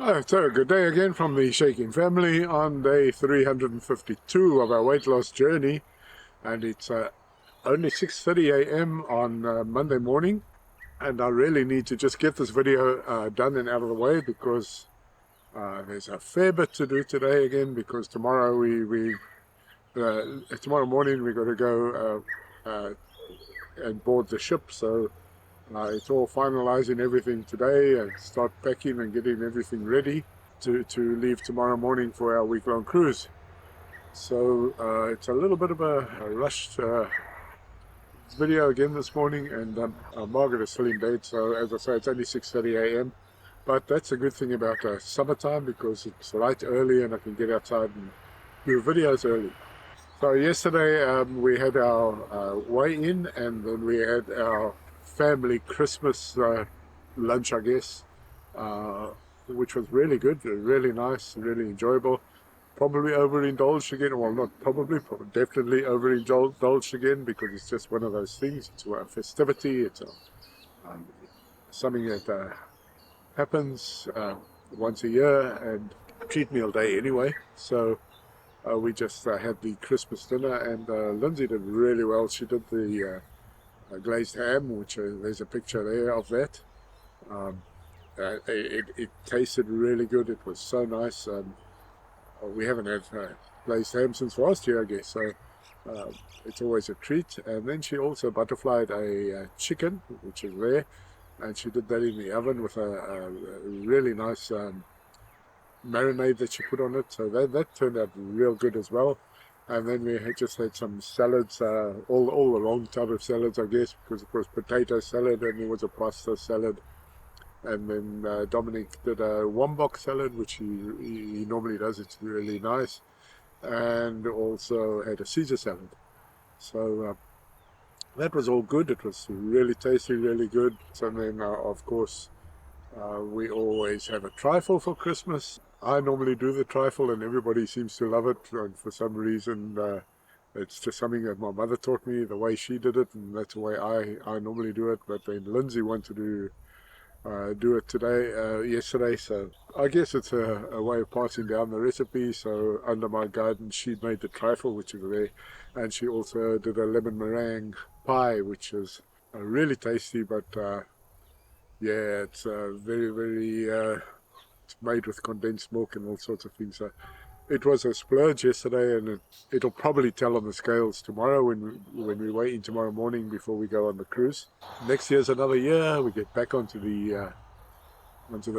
So good day again from the Shaking family on day 352 of our weight loss journey, and it's only 6:30 a.m. on Monday morning, and I really need to just get this video done and out of the way because there's a fair bit to do today again, because tomorrow tomorrow morning we got to go and board the ship, so it's all finalizing everything today and start packing and getting everything ready to leave tomorrow morning for our week-long cruise. So it's a little bit of a rushed video again this morning, and Margaret is still in bed, so as I say, it's only 6:30 a.m. But that's a good thing about summertime, because it's light early and I can get outside and do videos early. So yesterday we had our weigh-in, and then we had our family Christmas lunch, I guess, which was really good, really nice, really enjoyable. Probably overindulged again, well, not probably, definitely overindulged again, because it's just one of those things. It's a festivity, it's something that happens once a year, and cheat meal day anyway. So we just had the Christmas dinner, and Lindsay did really well. She did the glazed ham, which there's a picture there of that. It tasted really good. It was so nice. We haven't had glazed ham since last year, I guess, so it's always a treat. And then she also butterflied a chicken, which is rare, and she did that in the oven with a really nice marinade that she put on it, so that turned out real good as well. And then we just had some salads, all the wrong type of salads, I guess, because it was potato salad and there was a pasta salad. And then Dominic did a wombok salad, which he normally does. It's really nice. And also had a Caesar salad. So that was all good. It was really tasty, really good. So then, of course, we always have a trifle for Christmas. I normally do the trifle, and everybody seems to love it, and for some reason it's just something that my mother taught me, the way she did it, and that's the way I normally do it. But then Lindsay wanted to do it yesterday, so I guess it's a way of passing down the recipe. So under my guidance, she made the trifle, which is there, and she also did a lemon meringue pie, which is really tasty. But yeah, it's very it's made with condensed milk and all sorts of things. So it was a splurge yesterday, and it'll probably tell on the scales tomorrow when we weigh in tomorrow morning before we go on the cruise. Next year's another year. We get back onto the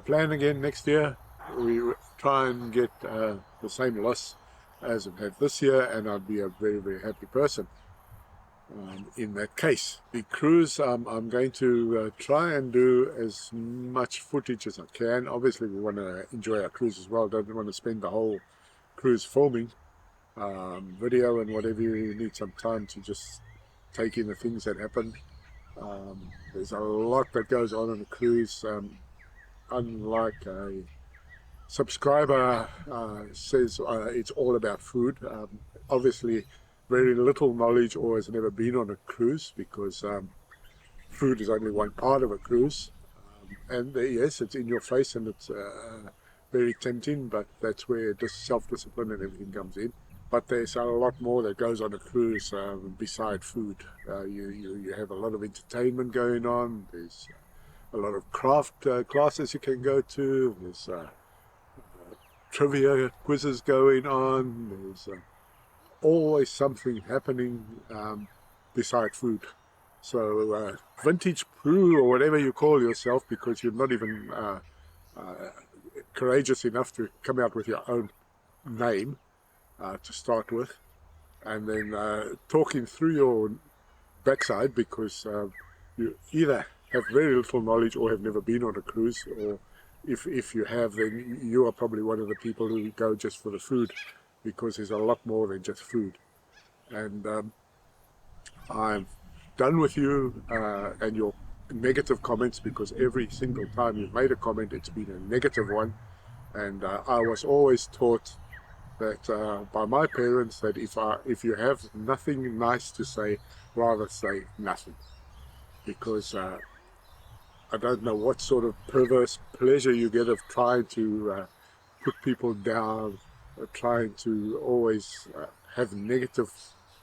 plan again next year. We try and get the same loss as I've had this year, and I'd be a very, very happy person. In that case, the cruise, I'm going to try and do as much footage as I can. Obviously, we want to enjoy our cruise as well. Don't want to spend the whole cruise filming video and whatever. You need some time to just take in the things that happen. There's a lot that goes on a cruise. Unlike a subscriber says it's all about food. Obviously, very little knowledge, or has never been on a cruise, because food is only one part of a cruise. And yes, it's in your face, and it's very tempting, but that's where self-discipline and everything comes in. But there's a lot more that goes on a cruise beside food. You have a lot of entertainment going on. There's a lot of craft classes you can go to. There's trivia quizzes going on. There's always something happening beside food. So vintage Prue, or whatever you call yourself, because you're not even courageous enough to come out with your own name to start with, and then talking through your backside, because you either have very little knowledge or have never been on a cruise, or if you have, then you are probably one of the people who go just for the food, because there's a lot more than just food. And I'm done with you and your negative comments, because every single time you've made a comment, it's been a negative one. And I was always taught that by my parents, that if you have nothing nice to say, rather say nothing, because I don't know what sort of perverse pleasure you get of trying to put people down, trying to always have negative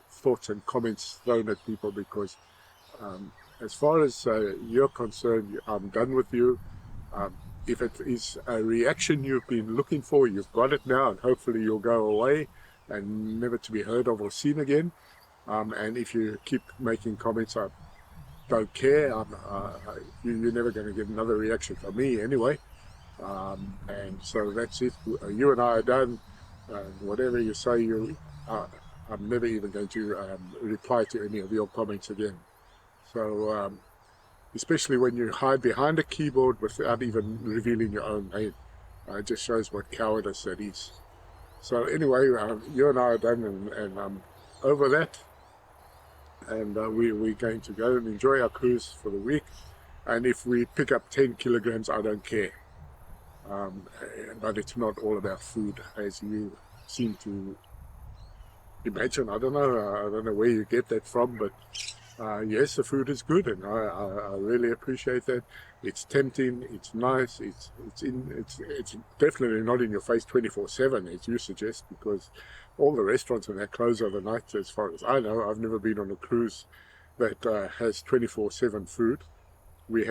thoughts and comments thrown at people, because as far as you're concerned, I'm done with you. If it is a reaction you've been looking for, you've got it now, and hopefully you'll go away and never to be heard of or seen again. And if you keep making comments, I don't care. You're never going to get another reaction from me anyway. And so that's it. You and I are done. Whatever you say, I'm never even going to reply to any of your comments again. So especially when you hide behind a keyboard without even revealing your own name, it just shows what cowardice that is. So anyway, you and I are done, and I'm over that. And we're going to go and enjoy our cruise for the week. And if we pick up 10 kilograms, I don't care. But it's not all about food, as you seem to imagine. I don't know where you get that from, but yes, the food is good, and I really appreciate that. It's tempting, it's nice, it's definitely not in your face 24/7 as you suggest, because all the restaurants and that close overnight, as far as I know. I've never been on a cruise that has 24/7 food. We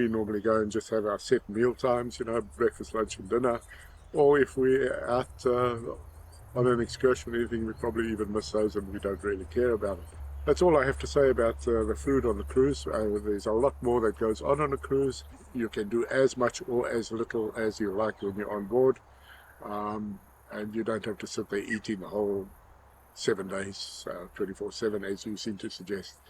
normally go and just have our set meal times, breakfast, lunch and dinner. Or if we're out on an excursion or anything, we probably even miss those, and we don't really care about it. That's all I have to say about the food on the cruise. There's a lot more that goes on a cruise. You can do as much or as little as you like when you're on board. And you don't have to sit there eating the whole 7 days, 24/7, as you seem to suggest.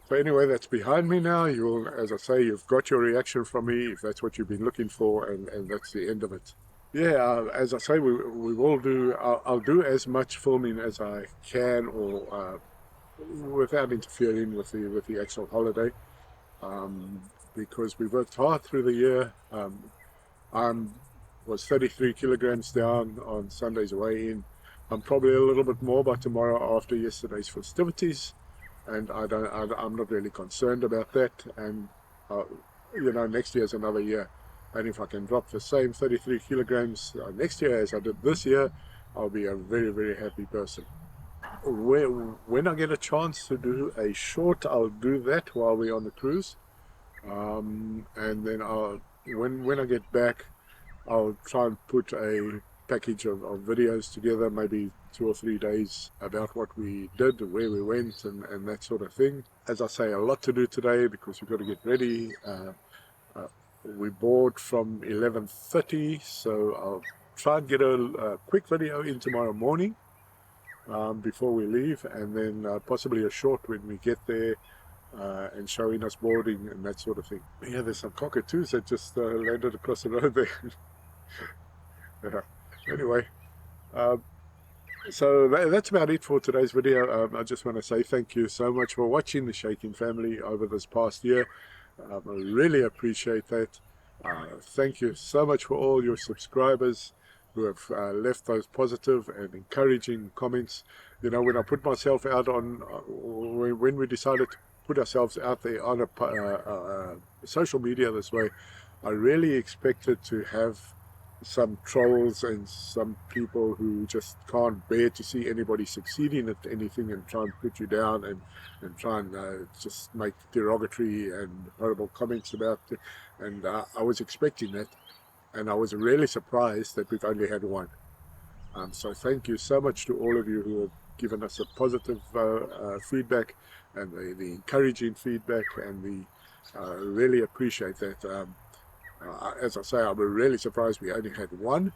So anyway, that's behind me now. As I say, you've got your reaction from me, if that's what you've been looking for, and that's the end of it. Yeah, as I say, we will do, I'll do as much filming as I can, or without interfering with the actual holiday, because we worked hard through the year. I was 33 kilograms down on Sunday's weigh-in. I'm probably a little bit more by tomorrow after yesterday's festivities, and I'm not really concerned about that. And next year's another year, and if I can drop the same 33 kilograms next year as I did this year, I'll be a very, very happy person. When I get a chance to do a short, I'll do that while we're on the cruise, and then when I get back, I'll try and put a package of videos together, maybe 2 or 3 days, about what we did, where we went, and that sort of thing. As I say, a lot to do today because we've got to get ready. We board from 11:30, so I'll try and get a quick video in tomorrow morning before we leave, and then possibly a short when we get there, and showing us boarding and that sort of thing. Yeah, there's some cockatoos that just landed across the road there. Yeah. Anyway, so that's about it for today's video. I just want to say thank you so much for watching the Shaking family over this past year. I really appreciate that. Thank you so much for all your subscribers who have left those positive and encouraging comments. When I put myself out on, when we decided to put ourselves out there on social media this way, I really expected to have some trolls and some people who just can't bear to see anybody succeeding at anything and try and put you down and try and just make derogatory and horrible comments about it. And I was expecting that, and I was really surprised that we've only had one. So thank you so much to all of you who have given us a positive feedback and the encouraging feedback, and really appreciate that. As I say, I'm really surprised we only had one,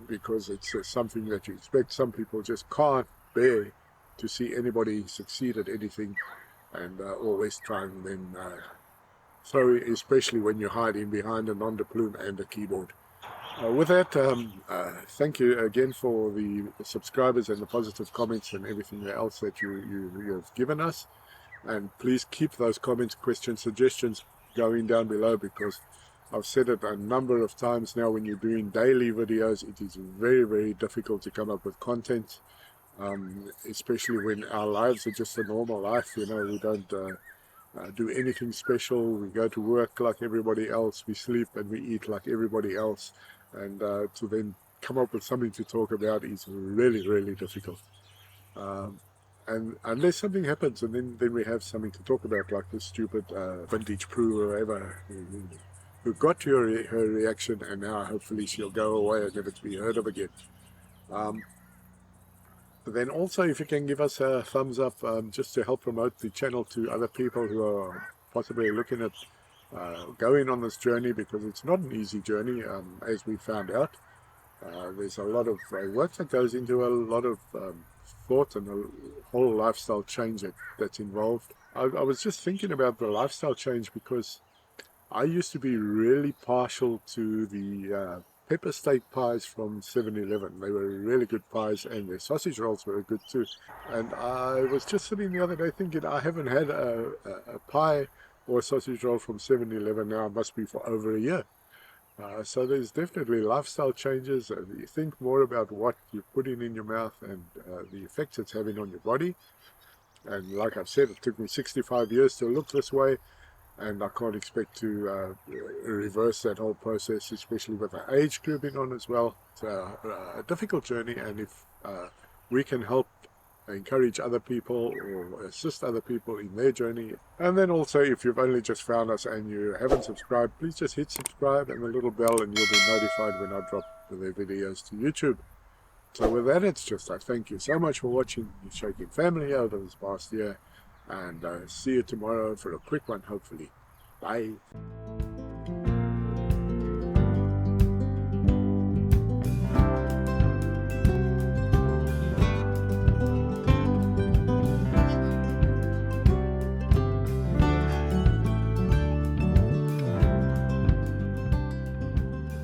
because it's something that you expect. Some people just can't bear to see anybody succeed at anything, and always try and then throw, especially when you're hiding behind a non-de plume and a keyboard. With that, thank you again for the subscribers and the positive comments and everything else that you have given us. And please keep those comments, questions, suggestions going down below, because I've said it a number of times now, when you're doing daily videos, it is very, very difficult to come up with content, especially when our lives are just a normal life. We don't do anything special. We go to work like everybody else, we sleep and we eat like everybody else, and to then come up with something to talk about is really, really difficult. And unless something happens, and then we have something to talk about, like this stupid vintage Prue or whatever, who got to her reaction, and now hopefully she'll go away and never to be heard of again. Then also, if you can give us a thumbs up, just to help promote the channel to other people who are possibly looking at going on this journey, because it's not an easy journey, as we found out. There's a lot of work that goes into a lot of thought and a whole lifestyle change that's involved. I was just thinking about the lifestyle change, because I used to be really partial to the pepper steak pies from 7-Eleven. They were really good pies, and their sausage rolls were good too. And I was just sitting the other day thinking, I haven't had a pie or a sausage roll from 7-Eleven now, it must be for over a year. So there's definitely lifestyle changes, and you think more about what you're putting in your mouth and the effects it's having on your body. And like I've said, it took me 65 years to look this way, and I can't expect to reverse that whole process, especially with the age grouping on as well. It's a difficult journey, and if we can help encourage other people or assist other people in their journey. And then also, if you've only just found us and you haven't subscribed, please just hit subscribe and the little bell, and you'll be notified when I drop the videos to YouTube. So with that, it's just I thank you so much for watching the Shaking Family over this past year, and see you tomorrow for a quick one, hopefully. Bye.